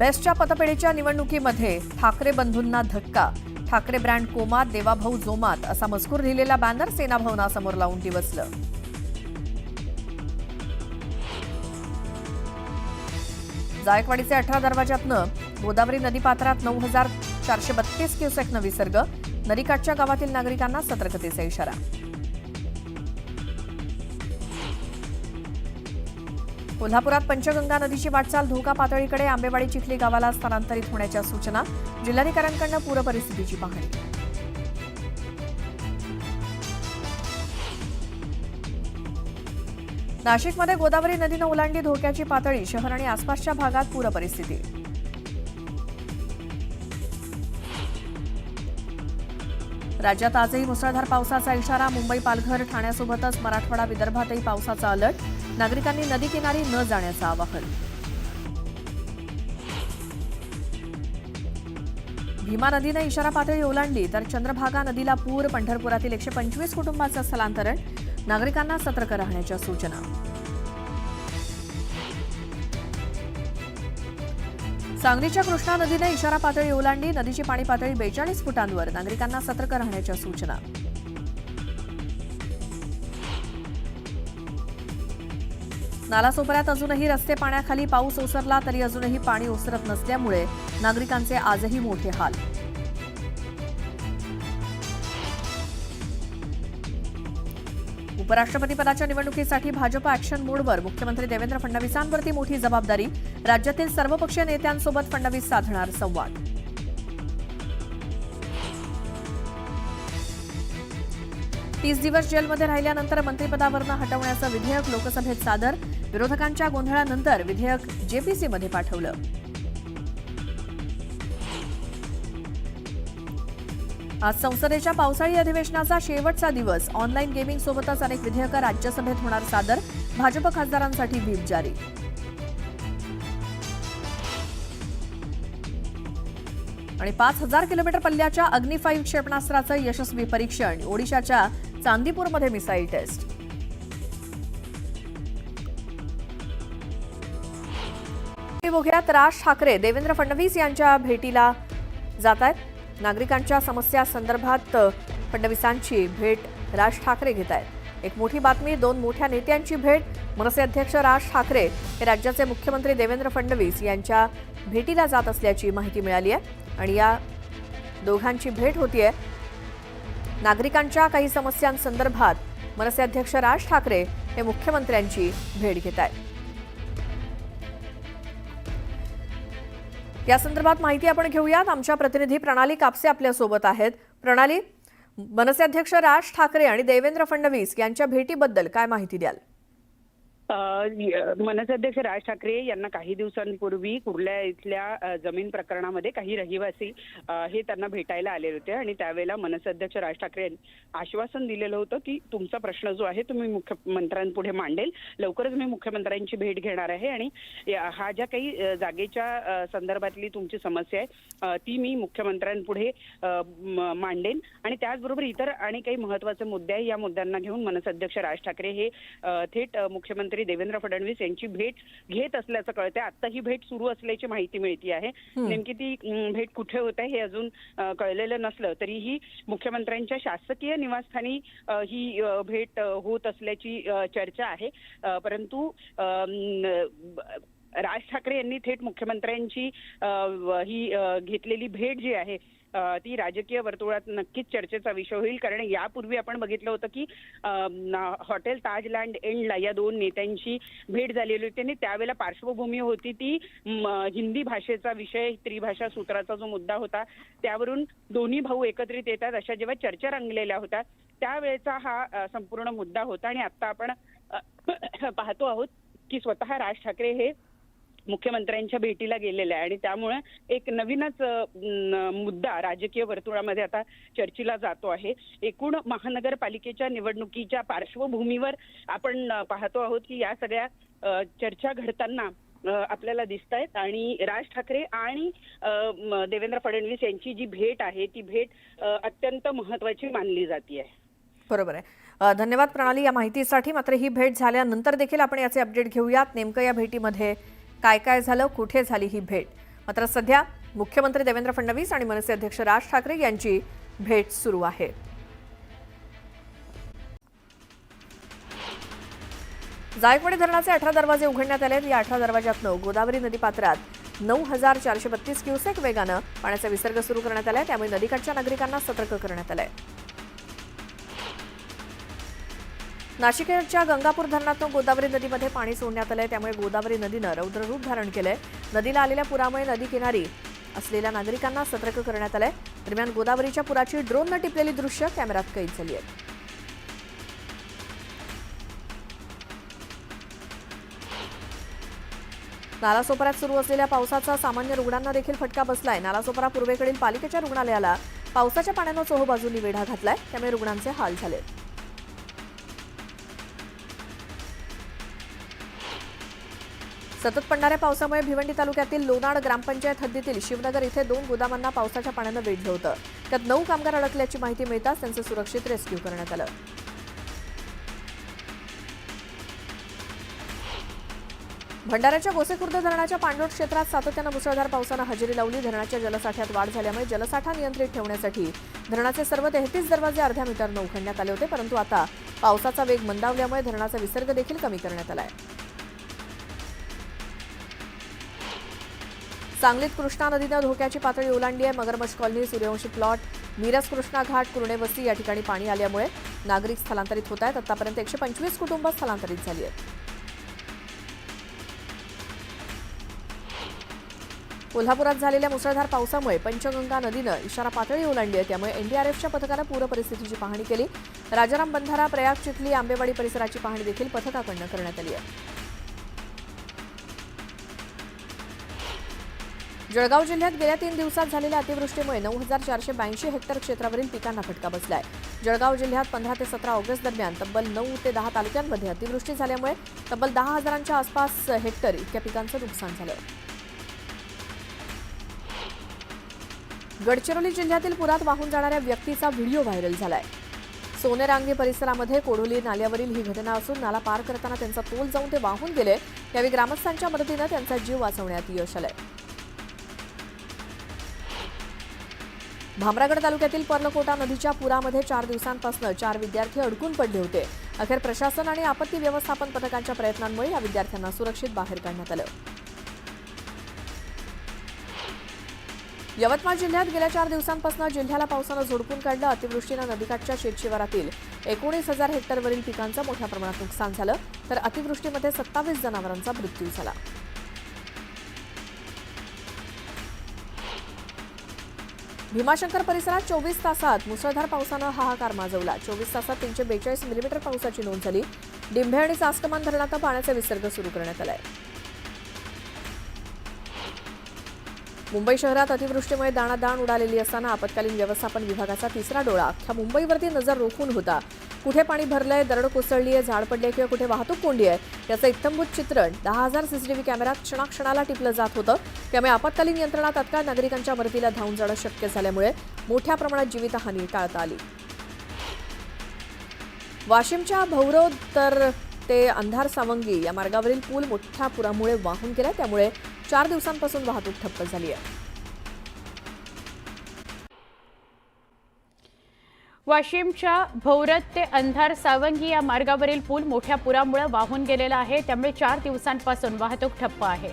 बेस्टच्या पतपेढीच्या निवडणुकीमध्ये ठाकरे बंधूंना धक्का, ठाकरे ब्रँड कोमात, देवाभाऊ जोमात असा मजकूर लिहिलेला बॅनर सेना भवनासमोर लावून दिवसलं. जायकवाडीचे 18 दरवाजातनं गोदावरी नदीपात्रात 9,432 क्युसेकनं विसर्ग, नदीकाठच्या गावातील नागरिकांना सतर्कतेचा इशारा. कोल्हापुरात पंचगंगा नदीची वाटचाल धोका पातळीकडे, आंबेवाडी चिखली गावाला स्थलांतरित होण्याच्या सूचना, जिल्हाधिकाऱ्यांकडून पूरपरिस्थितीची पाहणी. नाशिकमध्ये गोदावरी नदीनं ओलांडली धोक्याची पातळी, शहर आणि आसपासच्या भागात पूरपरिस्थिती. राज्यात आजही मुसळधार पावसाचा इशारा, मुंबई, पालघर, ठाण्यासोबतच मराठवाडा, विदर्भातही पावसाचा अलर्ट, नागरिकांनी नदीकिनारी न जाण्याचं आवाहन. भीमा नदीनं इशारा पातळी ओलांडली तर चंद्रभागा नदीला पूर, पंढरपुरातील 125 कुटुंबांचं स्थलांतरण, नागरिकांना सतर्क राहण्याच्या सूचना. सांगलीच्या कृष्णा नदीने इशारा पातळी ओलांडली, नदीची पाणी पातळी 42 फुटांवर, नागरिकांना सतर्क राहण्याच्या सूचना. नालासोपाऱ्यात अजूनही रस्ते पाण्याखाली, पाऊस ओसरला तरी अजूनही पाणी ओसरत नसल्यामुळे नागरिकांचे आजही मोठे हाल. उपराष्ट्रपतीपदाच्या निवडणुकीसाठी भाजप ऍक्शन मोडवर, मुख्यमंत्री देवेंद्र फडणवीसांवरती मोठी जबाबदारी, राज्यातील सर्वपक्षीय नेत्यांसोबत फडणवीस साधणार संवाद. तीस दिवस जेलमध्ये राहिल्यानंतर मंत्रिपदावरून हटवण्याचं विधेयक लोकसभेत सादर, विरोधकांच्या गोंधळानंतर विधेयक जेपीसीमध्ये पाठवलं. आज संसदेच्या पावसाळी अधिवेशनाचा शेवटचा दिवस, ऑनलाईन गेमिंग सोबतच अनेक विधेयकं राज्यसभेत होणार सादर, भाजप खासदारांसाठी व्हीप जारी. आणि 5,000 किलोमीटर पल्ल्याच्या अग्नी 5 क्षेपणास्त्राचं यशस्वी परीक्षण, ओडिशाच्या चांदीपूरमध्ये मिसाईल टेस्ट. बघूयात, राज ठाकरे देवेंद्र फडणवीस यांच्या भेटीला जात आहेत. नागरिकांच्या समस्या संदर्भात फडणवीसांची भेट राज ठाकरे घेत आहेत. एक मोठी बातमी, 2 मोठ्या नेत्यांची भेट. मनसे अध्यक्ष राज ठाकरे हे राज्याचे मुख्यमंत्री देवेंद्र फडणवीस यांच्या भेटीला जात असल्याची माहिती मिळाली आहे आणि या दोघांची भेट होतीये. नागरिकांच्या काही समस्यांसंदर्भात मनसे अध्यक्ष राज ठाकरे हे मुख्यमंत्र्यांची भेट घेत आहेत. या संदर्भात माहिती आपण घेऊयात. आमच्या प्रतिनिधी प्रणाली कापसे आपल्या सोबत आहेत. प्रणाली, मनसे अध्यक्ष राज ठाकरे आणि देवेंद्र फडणवीस यांच्या भेटीबद्दल काय माहिती द्याल? मनसे अध्यक्ष राज ठाकरे यांना काही दिवसांपूर्वी कुर्ला इथल्या जमीन प्रकरणामध्ये काही रहिवासी हे त्यांना भेटायला आले होते आणि त्यावेळेला मनसे अध्यक्ष राज ठाकरे यांनी आश्वासन दिलेलं होतं की तुमचा प्रश्न जो आहे तुम्ही मुख्यमंत्र्यांपुढे मांडेल, लवकरच मी मुख्यमंत्र्यांची भेट घेणार आहे आणि हा ज्या काही जागेच्या संदर्भातली तुमची समस्या आहे ती मी मुख्यमंत्र्यांपुढे मांडेन आणि त्याचबरोबर इतर आणि काही महत्त्वाचे मुद्दे आहे. या मुद्द्यांना घेऊन मनसे अध्यक्ष राज ठाकरे हे थेट मुख्यमंत्री देवेंद्र फडणवीस यांची भेट घेत असल्याचं कळतंय. आता ही भेट सुरू असल्याची माहिती मिळती आहे. नेमकी ती भेट कुठे होत आहे हे अजून कळलेलं नसलं तरीही मुख्यमंत्र्यांच्या शासकीय निवासस्थानी ही भेट होत असल्याची चर्चा आहे. परंतु राज ठाकरे यांनी थेट मुख्यमंत्र्यांची ही घेतलेली भेट जी आहे ती राजकीय वर्तुळात नक्कीच चर्चेचा विषय होईल. कारण यापूर्वी आपण बघितलं होतं की हॉटेल ताजलँड एंडला या 2 नेत्यांची भेट झालेली होती आणि त्यावेळेला पार्श्वभूमी होती ती हिंदी भाषेचा विषय, त्रिभाषा सूत्राचा जो मुद्दा होता त्यावरून दोन्ही भाऊ एकत्रित येतात अशा जेव्हा चर्चा रंगलेल्या होत्या त्यावेळेचा हा संपूर्ण मुद्दा होता. आणि आता आपण पाहतो आहोत की स्वतः राज ठाकरे हे मुख्यमंत्र्यांच्या भेटीला गेलेला आहे आणि त्यामुळे एक नवीनच मुद्दा राजकीय वर्तुळामध्ये आता चर्चेला जातो आहे. एकूण महानगरपालिकेच्या निवडणुकीच्या पार्श्वभूमीवर आपण पाहतो आहोत की या सगळ्या चर्चा घडताना आपल्याला दिसत आहेत आणि राज ठाकरे आणि देवेंद्र फडणवीस यांची जी भेट आहे ती भेट अत्यंत महत्त्वाची मानली जाते आहे. बरोबर आहे. धन्यवाद प्रणाली या माहितीसाठी. मात्र ही भेट झाल्यानंतर देखील आपण याचे अपडेट घेऊयात. नेमकं या भेटीमध्ये काय काय झालं, कुठे झाली ही भेट? मात्र सध्या मुख्यमंत्री देवेंद्र फडणवीस आणि मनसे अध्यक्ष राज ठाकरे यांची भेट सुरू आहे. जायकवाडी धरणाचे 18 दरवाजे उघडण्यात आले. या 18 दरवाजातून गोदावरी नदीपात्रात 9,432 क्युसेक वेगानं पाण्याचा विसर्ग सुरू करण्यात आला. त्यामुळे नदीकाठच्या नागरिकांना सतर्क करण्यात आलंय. नाशिकच्या गंगापूर धरणातून गोदावरी नदीमध्ये पाणी सोडण्यात आलंय. त्यामुळे गोदावरी नदीनं रौद्ररूप धारण केलंय. नदीला आलेल्या पुरामुळे नदी किनारी असलेल्या नागरिकांना सतर्क करण्यात आलंय. दरम्यान गोदावरीच्या पुराची ड्रोननं टिपलेली दृश्य कॅमेऱ्यात कैद झाली आहेत. नालासोपाऱ्यात सुरू असलेल्या पावसाचा सामान्य रुग्णांना देखील फटका बसलाय. नालासोपारा पूर्वेकडील पालिकेच्या रुग्णालयाला पावसाच्या पाण्यानं चोहोबाजूंनी वेढा घातलाय. त्यामुळे रुग्णांचे हाल झाले. सतत पडणाऱ्या पावसामुळे भिवंडी तालुक्यातील लोणाड ग्रामपंचायत हद्दीतील शिवनगर इथे 2 गोदामांना पावसाच्या पाण्यानं वेढलं होतं. त्यात 9 कामगार अडकल्याची माहिती मिळताच त्यांचं सुरक्षित रेस्क्यू करण्यात आलं. भंडाऱ्याच्या गोसेखुर्द धरणाच्या पाणलोट क्षेत्रात सातत्यानं मुसळधार पावसानं हजेरी लावली. धरणाच्या जलसाठ्यात वाढ झाल्यामुळे जलसाठा नियंत्रित ठेवण्यासाठी धरणाचे सर्व 33 दरवाजे अर्ध्या मीटरनं उघडण्यात आले होते. परंतु आता पावसाचा वेग मंदावल्यामुळे धरणाचा विसर्ग देखील कमी करण्यात आला आहे. सांगलीत कृष्णा नदीनं धोक्याची पातळी ओलांडली आहे. मगरमच्छ कॉलनी, सूर्यवंशी प्लॉट, मिरज कृष्णा घाट, कुर्णे वस्ती या ठिकाणी पाणी आल्यामुळे नागरिक स्थलांतरित होत आहेत. आतापर्यंत 125 कुटुंब स्थलांतरित झाली आहेत. कोल्हापुरात झालेल्या मुसळधार पावसामुळे पंचगंगा नदीनं इशारा पातळी ओलांडली आहे. त्यामुळे एनडीआरएफच्या पथकानं पूर परिस्थितीची पाहणी केली. राजाराम बंधारा, प्रयाग, चिखली, आंबेवाडी परिसराची पाहणी देखील पथकाकडून करण्यात आली आहे. जळगाव जिल्ह्यात गेल्या 3 दिवसात झालेल्या अतिवृष्टीमुळे 9,482 हेक्टर क्षेत्रावरील पिकांना फटका बसलाय. जळगाव जिल्ह्यात 15 ते 17 ऑगस्ट दरम्यान तब्बल 9 ते 10 तालुक्यांमध्ये अतिवृष्टी झाल्यामुळे तब्बल 10,000च्या आसपास हेक्टर इतक्या पिकांचं नुकसान झालं. गडचिरोली जिल्ह्यातील पुरात वाहून जाणाऱ्या व्यक्तीचा व्हिडिओ व्हायरल झालाय. सोनेरांगी परिसरामध्ये कोढोली नाल्यावरील ही घटना असून नाला पार करताना त्यांचा तोल जाऊन ते वाहून गेले. यावेळी ग्रामस्थांच्या मदतीनं त्यांचा जीव वाचवण्यात यश आलंय. भामरागड तालुक्यातील पर्लकोटा नदीच्या पुरामध्ये 4 दिवसांपासून 4 विद्यार्थी अडकून पडले होते. अखेर प्रशासन आणि आपत्ती व्यवस्थापन पथकांच्या प्रयत्नांमुळे या विद्यार्थ्यांना सुरक्षित बाहेर काढण्यात आलं. यवतमाळ जिल्ह्यात गेल्या 4 दिवसांपासून जिल्ह्याला पावसानं झोडपून काढलं. अतिवृष्टीनं नदीकाठच्या शेतशिवारातील 19,000 हेक्टरवरील पिकांचं मोठ्या प्रमाणात नुकसान झालं. तर अतिवृष्टीमध्ये 27 जनावरांचा मृत्यू झाला. भीमाशंकर परिसरात 24 तासात मुसळधार पावसानं हाहाकार माजवला. 24 तासात 342 मिलीमीटर पावसाची नोंद झाली. डिंभे आणि सासकमान धरणातून पाण्याचा विसर्ग सुरू करण्यात आलाय. मुंबई शहरात अतिवृष्टीमुळे दाणादाण उडालेली असताना आपत्कालीन व्यवस्थापन विभागाचा तिसरा डोळा अख्ख्या मुंबईवरती नजर रोखून होता. कुठे पाणी भरलंय, दरड कोसळली आहे, झाड पडले किंवा कुठे वाहतूक कोंडी आहे याचं इत्थंभूत चित्रण 10,000 सीसीटीव्ही कॅमेऱ्यात क्षणाक्षणाला टिपलं जात होतं. त्यामुळे आपत्कालीन यंत्रणा तात्काळ नागरिकांच्या मदतीला धावून जाणं शक्य झाल्यामुळे मोठ्या प्रमाणात जीवितहानी टाळता आली. वाशिमच्या भौरोद तर ते अंधार सावंगी या मार्गावरील पूल मोठ्या पुरामुळे वाहून गेला. त्यामुळे 4 दिवसांपासून वाहतूक ठप्प झाली आहे. वाशिमच्या भौरत ते अंधार सावंगी या मार्गावरील पूल मोठ्या पुरामुळे वाहून गेलेला आहे. त्यामुळे 4 दिवसांपासून वाहतूक ठप्प आहे.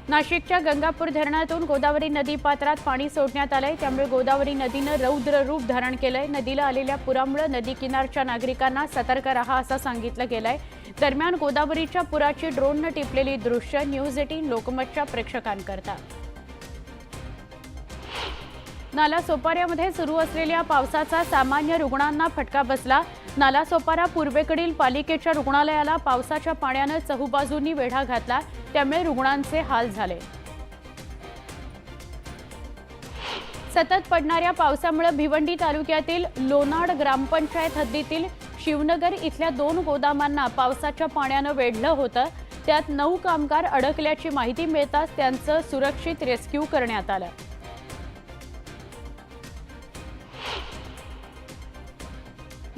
नाशिकच्या गंगापूर धरणातून गोदावरी नदी पात्रात पाणी सोडण्यात आलंय. त्यामुळे गोदावरी नदीनं रौद्र रूप धारण केलंय. नदीला आलेल्या पुरामुळे नदी किनारच्या नागरिकांना सतर्क राहा असं सांगितलं गेलंय. दरम्यान गोदावरीच्या पुराची ड्रोननं टिपलेली दृश्य न्यूज 18 लोकमतच्या प्रेक्षकांकरता. नालासोपाऱ्यामध्ये सुरू असलेल्या पावसाचा सामान्य रुग्णांना फटका बसला. नालासोपारा पूर्वेकडील पालिकेच्या रुग्णालयाला पावसाच्या पाण्यानं चहूबाजूंनी वेढा घातला. त्यामुळे रुग्णांचे हाल झाले. सतत पडणाऱ्या पावसामुळे भिवंडी तालुक्यातील लोणाड ग्रामपंचायत हद्दीतील शिवनगर इथल्या 2 गोदामांना पावसाच्या पाण्यानं वेढलं होतं. त्यात 9 कामगार अडकल्याची माहिती मिळताच त्यांचं सुरक्षित रेस्क्यू करण्यात आलं.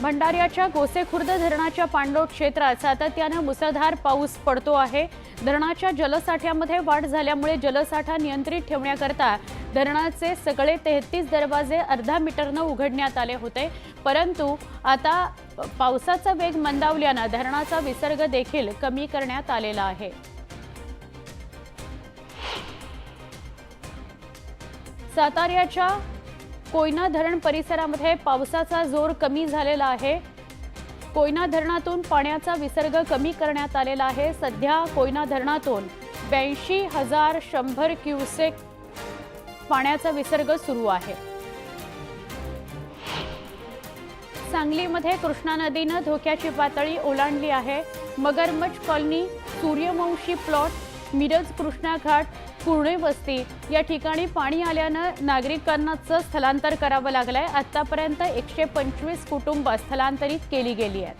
भंडाऱ्याच्या गोसेखुर्द धरणाच्या पाणलोट क्षेत्रात सातत्यानं मुसळधार पाऊस पडतो आहे। धरणाच्या जलसाठ्यामध्ये वाढ झाल्यामुळे जलसाठा नियंत्रित ठेवण्याकरता धरणाचे सगळे 33 दरवाजे अर्धा मीटरनं उघडण्यात आले होते, परंतु आता पावसाचा वेग मंदावल्यानं धरणाचा विसर्ग देखील कमी करण्यात आलेला आहे। साताऱ्याच्या कोयना धरण परिसरामध्ये पावसाचा जोर कमी झालेला आहे। कोयना धरणातून पाण्याचा विसर्ग कमी करण्यात आलेला आहे। सध्या कोयना धरणातून 82,100 क्युसेक पाण्याचा विसर्ग सुरू आहे। सांगलीमध्ये कृष्णा नदीनं धोक्याची पातळी ओलांडली आहे। मगरमच्छ कॉलनी, सूर्यवंशी प्लॉट, मिरज कृष्णा घाट, पुणे वस्ती या ठिकाणी पाणी आल्यानं नागरिकांना स्थलांतर करावं लागलंय। आतापर्यंत 125 कुटुंब स्थलांतरित केली गेली आहेत।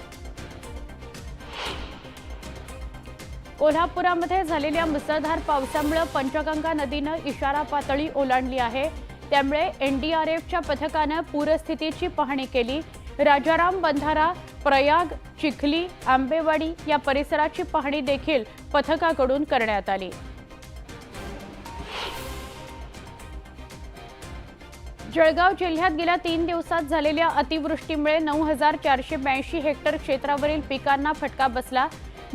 कोल्हापुरामध्ये झालेल्या मुसळधार पावसामुळे पंचगंगा नदीनं इशारा पातळी ओलांडली आहे। त्यामुळे एनडीआरएफच्या पथकानं पूरस्थितीची पाहणी केली। राजाराम बंधारा, प्रयाग, चिखली, आंबेवाडी या परिसराची पाहणी देखील पथकाकडून करण्यात आली। जळगाव जिल्ह्यात गेल्या 3 दिवसात झालेल्या अतिवृष्टीमुळे 9,482 हेक्टर क्षेत्रावरील पिकांना फटका बसला।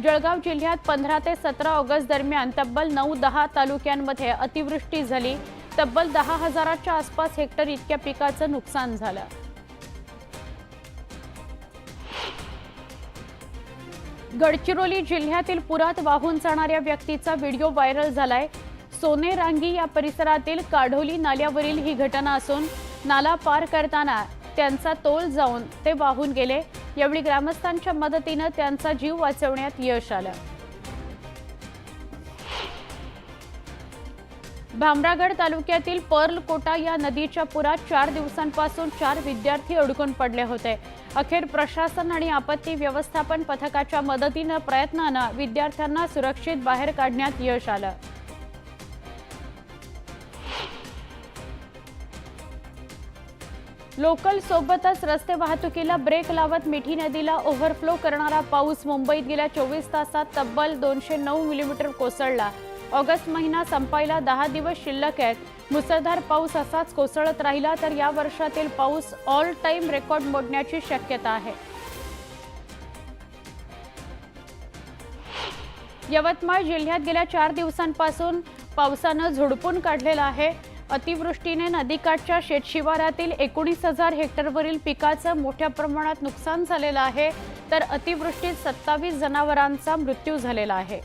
जळगाव जिल्ह्यात 15 ते 17 ऑगस्ट दरम्यान तब्बल 9-10 तालुक्यांमध्ये अतिवृष्टी झाली। तब्बल 10,000च्या आसपास हेक्टर इतक्या पिकाचं नुकसान झालं। गडचिरोली जिल्ह्यातील पुरात वाहून जाणाऱ्या व्यक्तीचा व्हिडिओ व्हायरल झालाय। सोनेरांगी या परिसरातील काढोली नाल्यावरील ही घटना असून नाला पार करताना त्यांचा तोल जाऊन ते वाहून गेले। यावेळी ग्रामस्थांच्या मदतीने त्यांचा जीव वाचवण्यात यश आलं। भामरागड तालुक्यातील पर्लकोटा या नदीच्या पुरात 4 दिवसांपासून 4 विद्यार्थी अडकून पडले होते। अखेर प्रशासन आणि आपत्ती व्यवस्थापन पथकाच्या मदतीने प्रयत्नानं विद्यार्थ्यांना सुरक्षित बाहेर काढण्यात यश आलं। लोकल सोबतच रस्ते वाहतुकीला ब्रेक लावत मिठी नदीला ओव्हरफ्लो करणारा पाऊस मुंबईत गेल्या 24 तासात तब्बल 209 मिलीमीटर कोसळला। ऑगस्ट महिना संपायला 10 दिवस शिल्लक आहेत। मुसळधार पाऊस असाच कोसळत राहिला तर या वर्षातील पाऊस ऑल टाइम रेकॉर्ड मोडण्याची शक्यता आहे। यवतमाळ जिल्ह्यात गेल्या 4 दिवसांपासून पावसानं झोडपून काढलेला आहे। अतिवृष्टीने नदीकाठच्या शेतशिवारातील 19,000 हेक्टरवरील पिकाचं मोठ्या प्रमाणात नुकसान झालेलं आहे, तर अतिवृष्टीत 27 जनावरांचा मृत्यू झालेला आहे।